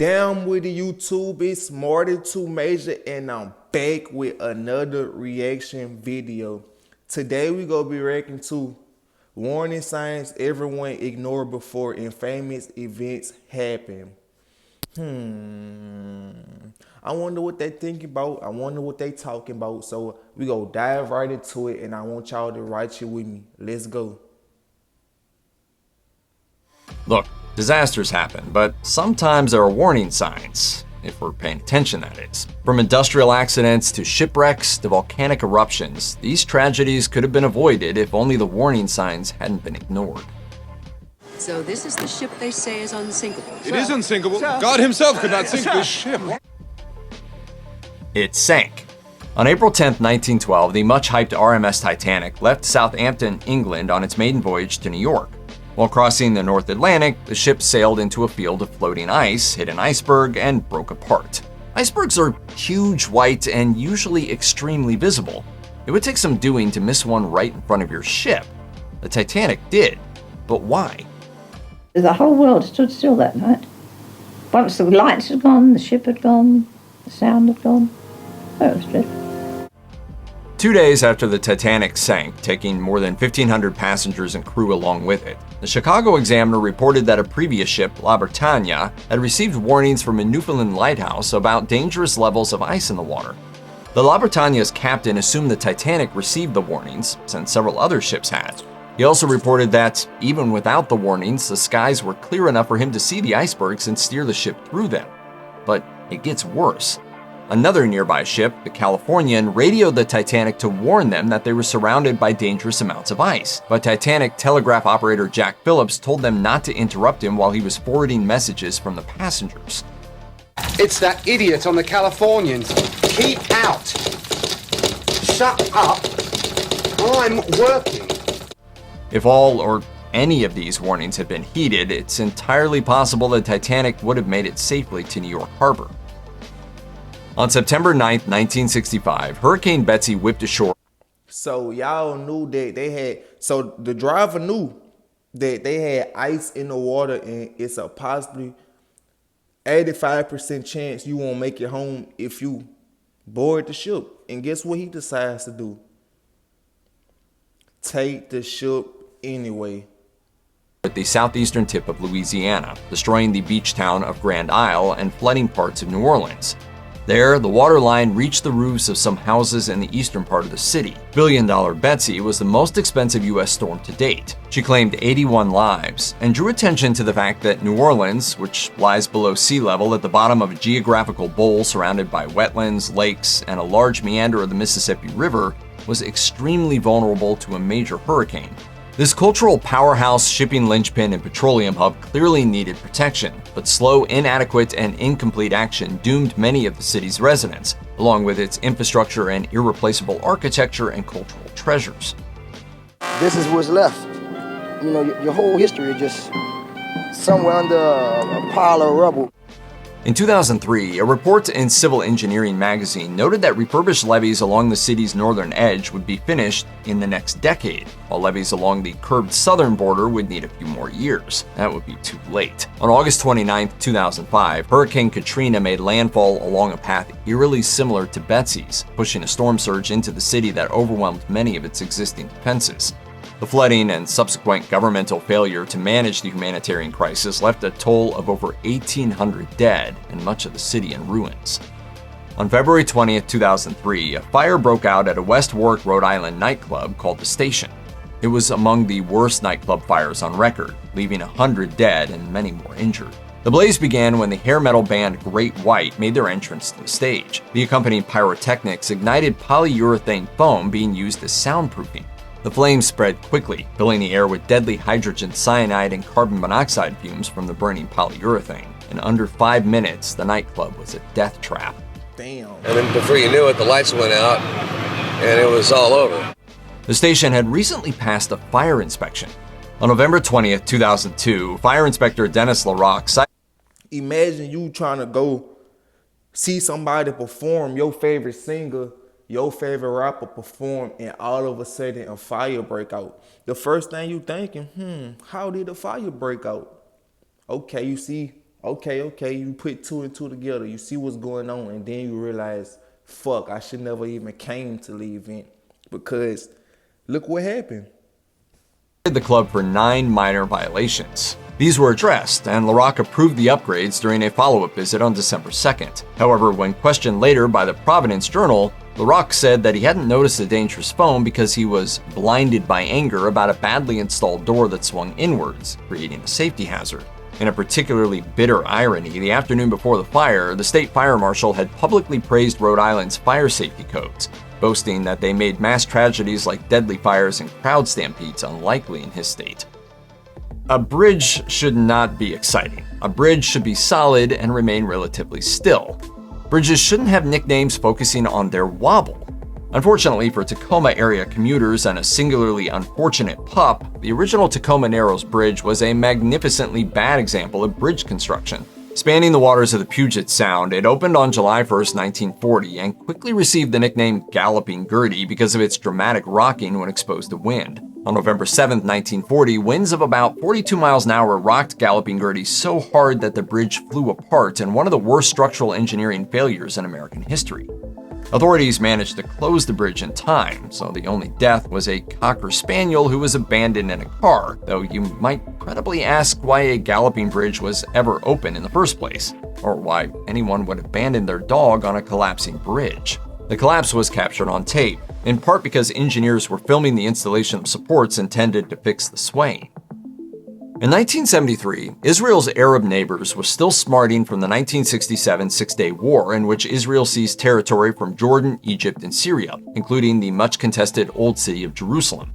Down with the YouTube, it's Marty 2 Major, and I'm back with another reaction video. Today we gonna be reacting to warning signs everyone ignore before infamous events happen. I wonder what they think about. I wonder what they talking about. So we go dive right into it, and I want y'all to write you with me. Let's go. Look, disasters happen, but sometimes there are warning signs, if we're paying attention, that is. From industrial accidents to shipwrecks to volcanic eruptions, these tragedies could have been avoided if only the warning signs hadn't been ignored. So this is the ship they say is unsinkable. It is unsinkable. God himself could not sink this ship. It sank. On April 10, 1912, the much-hyped RMS Titanic left Southampton, England on its maiden voyage to New York. While crossing the North Atlantic, the ship sailed into a field of floating ice, hit an iceberg, and broke apart. Icebergs are huge, white, and usually extremely visible. It would take some doing to miss one right in front of your ship. The Titanic did, but why? The whole world stood still that night. Once the lights had gone, the ship had gone, the sound had gone. Oh, it was dreadful. 2 days after the Titanic sank, taking more than 1,500 passengers and crew along with it, the Chicago Examiner reported that a previous ship, La Britannia, had received warnings from a Newfoundland lighthouse about dangerous levels of ice in the water. The La Britannia's captain assumed the Titanic received the warnings, since several other ships had. He also reported that, even without the warnings, the skies were clear enough for him to see the icebergs and steer the ship through them. But it gets worse. Another nearby ship, the Californian, radioed the Titanic to warn them that they were surrounded by dangerous amounts of ice. But Titanic telegraph operator Jack Phillips told them not to interrupt him while he was forwarding messages from the passengers. It's that idiot on the Californians. Keep out. Shut up. I'm working. If all or any of these warnings had been heeded, it's entirely possible the Titanic would have made it safely to New York Harbor. On September 9, 1965, Hurricane Betsy whipped ashore. So y'all knew that they had, so the driver knew that they had ice in the water, and it's a possibly 85% chance you won't make it home if you board the ship. And guess what he decides to do? Take the ship anyway. At the southeastern tip of Louisiana, destroying the beach town of Grand Isle and flooding parts of New Orleans. There, the water line reached the roofs of some houses in the eastern part of the city. Billion-dollar Betsy was the most expensive U.S. storm to date. She claimed 81 lives and drew attention to the fact that New Orleans, which lies below sea level at the bottom of a geographical bowl surrounded by wetlands, lakes, and a large meander of the Mississippi River, was extremely vulnerable to a major hurricane. This cultural powerhouse, shipping linchpin, and petroleum hub clearly needed protection, but slow, inadequate, and incomplete action doomed many of the city's residents, along with its infrastructure and irreplaceable architecture and cultural treasures. This is what's left. You know, your whole history is just somewhere under a pile of rubble. In 2003, a report in Civil Engineering magazine noted that refurbished levees along the city's northern edge would be finished in the next decade, while levees along the curved southern border would need a few more years. That would be too late. On August 29, 2005, Hurricane Katrina made landfall along a path eerily similar to Betsy's, pushing a storm surge into the city that overwhelmed many of its existing defenses. The flooding and subsequent governmental failure to manage the humanitarian crisis left a toll of over 1,800 dead and much of the city in ruins. On February 20, 2003, a fire broke out at a West Warwick, Rhode Island nightclub called The Station. It was among the worst nightclub fires on record, leaving 100 dead and many more injured. The blaze began when the hair metal band Great White made their entrance to the stage. The accompanying pyrotechnics ignited polyurethane foam being used as soundproofing. The flames spread quickly, filling the air with deadly hydrogen cyanide and carbon monoxide fumes from the burning polyurethane. In under 5 minutes, the nightclub was a death trap. Damn. And then before you knew it, the lights went out, and it was all over. The station had recently passed a fire inspection. On November 20th, 2002, Fire Inspector Dennis LaRock cited. Imagine you trying to go see somebody perform, your favorite singer, your favorite rapper perform, and all of a sudden a fire break out. The first thing you thinking, how did the fire break out? Okay, you see Okay, you put two and two together, you see what's going on, and then you realize, fuck, I should never even came to the event because look what happened. The club for 9 minor violations. These were addressed, and LaRock approved the upgrades during a follow-up visit on December 2nd. However, when questioned later by the Providence Journal, LaRock said that he hadn't noticed the dangerous foam because he was blinded by anger about a badly installed door that swung inwards, creating a safety hazard. In a particularly bitter irony, the afternoon before the fire, the state fire marshal had publicly praised Rhode Island's fire safety codes, boasting that they made mass tragedies like deadly fires and crowd stampedes unlikely in his state. A bridge should not be exciting. A bridge should be solid and remain relatively still. Bridges shouldn't have nicknames focusing on their wobble. Unfortunately for Tacoma area commuters and a singularly unfortunate pup, the original Tacoma Narrows Bridge was a magnificently bad example of bridge construction. Spanning the waters of the Puget Sound, it opened on July 1, 1940, and quickly received the nickname Galloping Gertie because of its dramatic rocking when exposed to wind. On November 7, 1940, winds of about 42 miles an hour rocked Galloping Gertie so hard that the bridge flew apart in one of the worst structural engineering failures in American history. Authorities managed to close the bridge in time, so the only death was a Cocker Spaniel who was abandoned in a car, though you might credibly ask why a galloping bridge was ever open in the first place, or why anyone would abandon their dog on a collapsing bridge. The collapse was captured on tape, in part because engineers were filming the installation of supports intended to fix the swaying. In 1973, Israel's Arab neighbors were still smarting from the 1967 Six-Day War, in which Israel seized territory from Jordan, Egypt, and Syria, including the much-contested Old City of Jerusalem.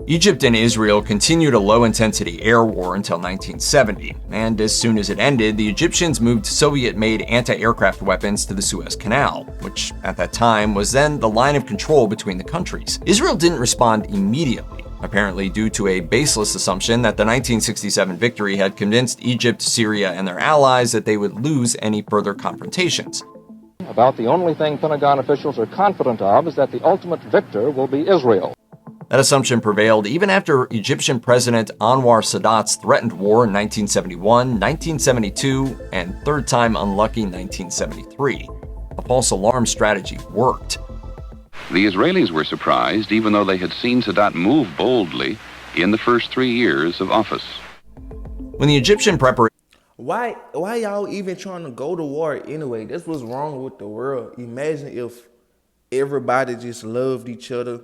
Egypt and Israel continued a low-intensity air war until 1970, and as soon as it ended, the Egyptians moved Soviet-made anti-aircraft weapons to the Suez Canal, which at that time was then the line of control between the countries. Israel didn't respond immediately, apparently due to a baseless assumption that the 1967 victory had convinced Egypt, Syria, and their allies that they would lose any further confrontations. About the only thing Pentagon officials are confident of is that the ultimate victor will be Israel. That assumption prevailed even after Egyptian President Anwar Sadat's threatened war in 1971, 1972, and third time unlucky 1973. A false alarm strategy worked. The Israelis were surprised, even though they had seen Sadat move boldly in the first 3 years of office. When the Egyptian preparation... Why y'all even trying to go to war anyway? That's what's wrong with the world. Imagine if everybody just loved each other,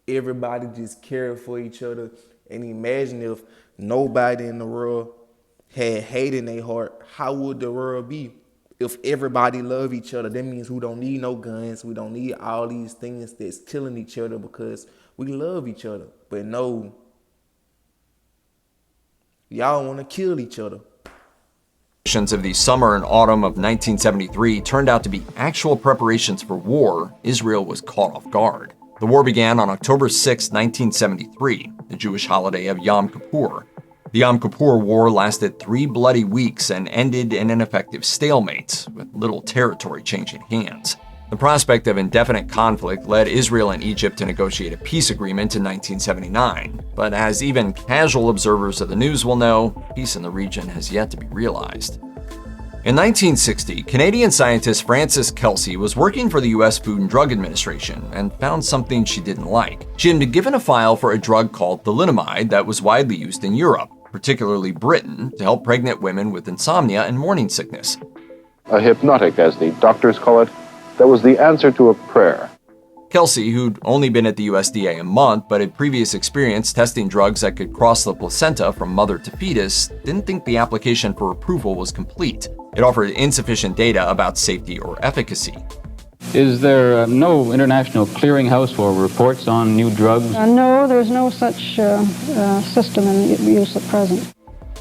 everybody just cared for each other, and imagine if nobody in the world had hate in their heart. How would the world be? If everybody love each other, that means we don't need no guns. We don't need all these things that's killing each other because we love each other. But no, y'all want to kill each other. Of the summer and autumn of 1973 turned out to be actual preparations for war. Israel was caught off guard. The war began on October 6, 1973, the Jewish holiday of Yom Kippur. The Yom Kippur War lasted 3 bloody weeks and ended in an effective stalemate, with little territory changing hands. The prospect of indefinite conflict led Israel and Egypt to negotiate a peace agreement in 1979, but as even casual observers of the news will know, peace in the region has yet to be realized. In 1960, Canadian scientist Frances Kelsey was working for the U.S. Food and Drug Administration and found something she didn't like. She had been given a file for a drug called thalidomide that was widely used in Europe, particularly Britain, to help pregnant women with insomnia and morning sickness. A hypnotic, as the doctors call it, that was the answer to a prayer. Kelsey, who'd only been at the USDA a month but had previous experience testing drugs that could cross the placenta from mother to fetus, didn't think the application for approval was complete. It offered insufficient data about safety or efficacy. Is there no international clearinghouse for reports on new drugs? No, there's no such system in use at present.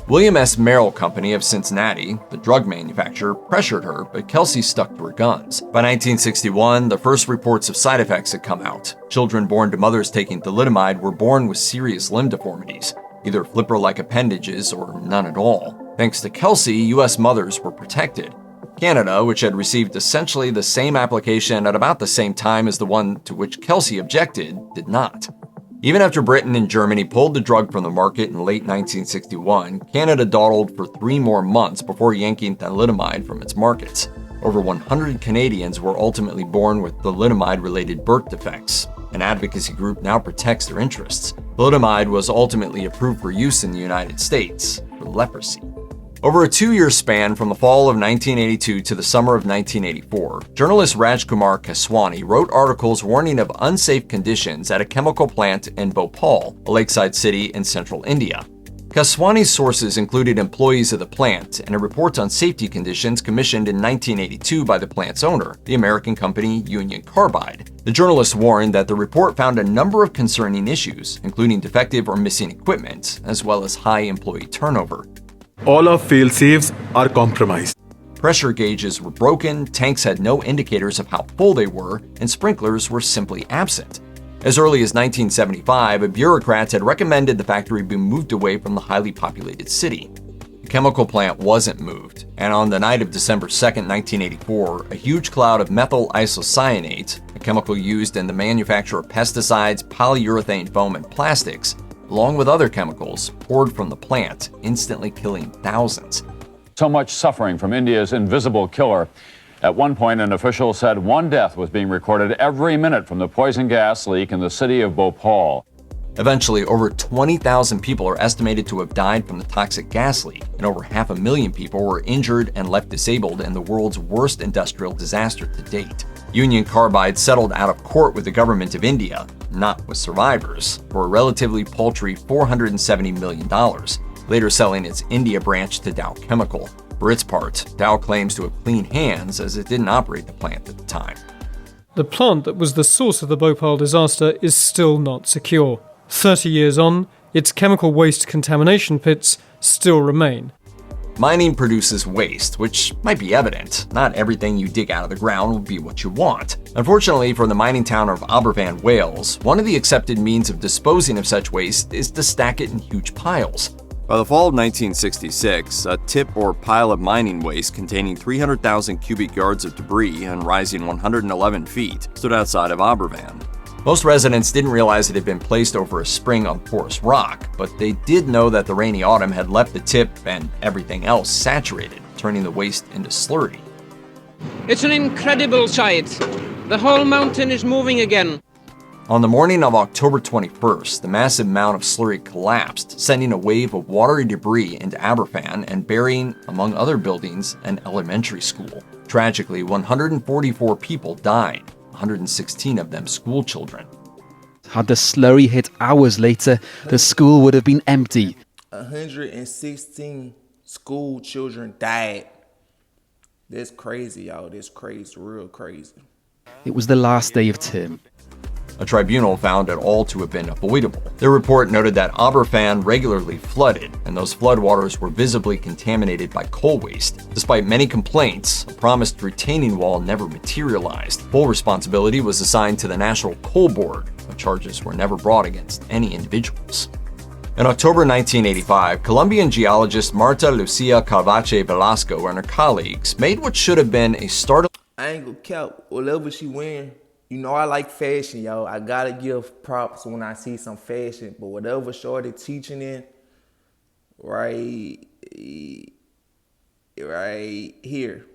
William S. Merrill Company of Cincinnati, the drug manufacturer, pressured her, but Kelsey stuck to her guns. By 1961, the first reports of side effects had come out. Children born to mothers taking thalidomide were born with serious limb deformities, either flipper-like appendages or none at all. Thanks to Kelsey, U.S. mothers were protected. Canada, which had received essentially the same application at about the same time as the one to which Kelsey objected, did not. Even after Britain and Germany pulled the drug from the market in late 1961, Canada dawdled for 3 more months before yanking thalidomide from its markets. Over 100 Canadians were ultimately born with thalidomide-related birth defects. An advocacy group now protects their interests. Thalidomide was ultimately approved for use in the United States for leprosy. Over a 2-year span from the fall of 1982 to the summer of 1984, journalist Rajkumar Keswani wrote articles warning of unsafe conditions at a chemical plant in Bhopal, a lakeside city in central India. Keswani's sources included employees of the plant and a report on safety conditions commissioned in 1982 by the plant's owner, the American company Union Carbide. The journalist warned that the report found a number of concerning issues, including defective or missing equipment, as well as high employee turnover. All our fail-safes are compromised. Pressure gauges were broken, tanks had no indicators of how full they were, and sprinklers were simply absent. As early as 1975, a bureaucrat had recommended the factory be moved away from the highly populated city. The chemical plant wasn't moved, and on the night of December 2, 1984, a huge cloud of methyl isocyanate, a chemical used in the manufacture of pesticides, polyurethane foam, and plastics, along with other chemicals, poured from the plant, instantly killing thousands. So much suffering from India's invisible killer. At one point, an official said 1 death was being recorded every minute from the poison gas leak in the city of Bhopal. Eventually, over 20,000 people are estimated to have died from the toxic gas leak, and over 500,000 people were injured and left disabled in the world's worst industrial disaster to date. Union Carbide settled out of court with the government of India, not with survivors, for a relatively paltry $470 million, later selling its India branch to Dow Chemical. For its part, Dow claims to have clean hands as it didn't operate the plant at the time. The plant that was the source of the Bhopal disaster is still not secure. 30 years on, its chemical waste contamination pits still remain. Mining produces waste, which might be evident. Not everything you dig out of the ground will be what you want. Unfortunately, for the mining town of Aberfan, Wales, one of the accepted means of disposing of such waste is to stack it in huge piles. By the fall of 1966, a tip or pile of mining waste containing 300,000 cubic yards of debris and rising 111 feet stood outside of Aberfan. Most residents didn't realize it had been placed over a spring on porous rock, but they did know that the rainy autumn had left the tip and everything else saturated, turning the waste into slurry. It's an incredible sight. The whole mountain is moving again. On the morning of October 21st, the massive mound of slurry collapsed, sending a wave of watery debris into Aberfan and burying, among other buildings, an elementary school. Tragically, 144 people died, 116 of them school children. Had the slurry hit hours later, the school would have been empty. 116 school children died. That's crazy, y'all. That's crazy, real crazy. It was the last day of term. A tribunal found it all to have been avoidable. Their report noted that Aberfan regularly flooded, and those floodwaters were visibly contaminated by coal waste. Despite many complaints, a promised retaining wall never materialized. Full responsibility was assigned to the National Coal Board, but charges were never brought against any individuals. In October 1985, Colombian geologist Marta Lucia Carvache Velasco and her colleagues made what should have been a startling... I ain't gonna count whatever she wearing. You know I like fashion, y'all. I gotta give props when I see some fashion. But whatever shorty teaching in, right here.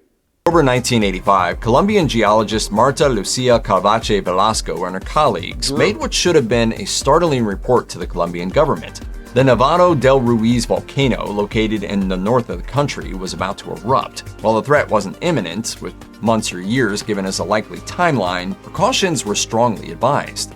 October 1985, Colombian geologist Marta Lucia Carvache Velasco and her colleagues made what should have been a startling report to the Colombian government. The Nevado del Ruiz volcano, located in the north of the country, was about to erupt. While the threat wasn't imminent, with months or years given as a likely timeline, precautions were strongly advised.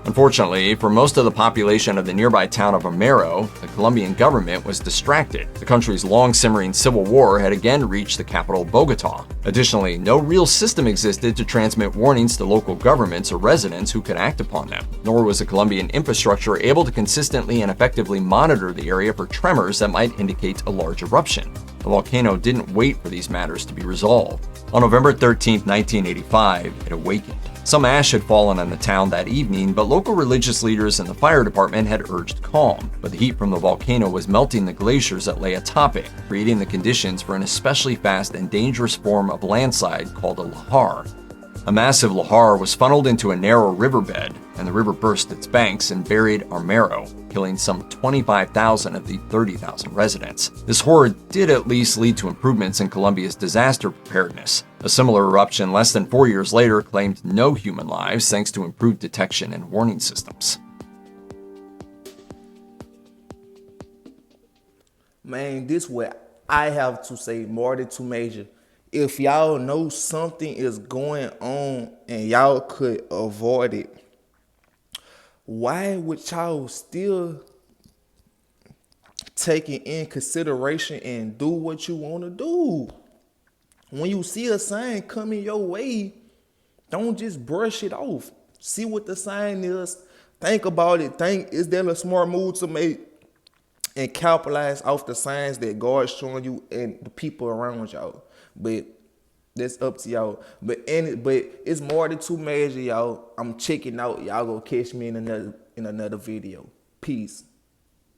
Unfortunately, for most of the population of the nearby town of Amero, the Colombian government was distracted. The country's long-simmering civil war had again reached the capital, Bogota. Additionally, no real system existed to transmit warnings to local governments or residents who could act upon them, nor was the Colombian infrastructure able to consistently and effectively monitor the area for tremors that might indicate a large eruption. The volcano didn't wait for these matters to be resolved. On November 13, 1985, it awakened. Some ash had fallen on the town that evening, but local religious leaders and the fire department had urged calm. But the heat from the volcano was melting the glaciers that lay atop it, creating the conditions for an especially fast and dangerous form of landslide called a lahar. A massive lahar was funneled into a narrow riverbed, and the river burst its banks and buried Armero, killing some 25,000 of the 30,000 residents. This horror did at least lead to improvements in Colombia's disaster preparedness. A similar eruption less than 4 years later claimed no human lives thanks to improved detection and warning systems. Man, this what I have to say, Marty to Major. If y'all know something is going on and y'all could avoid it, why would y'all still take it in consideration and do what you want to do? When you see a sign coming your way, don't just brush it off. See what the sign is. Think about it. Think, is that a smart move to make? And capitalize off the signs that God's showing you and the people around y'all. But that's up to y'all. But it's more than too major, y'all. I'm checking out. Y'all go catch me in another video. Peace.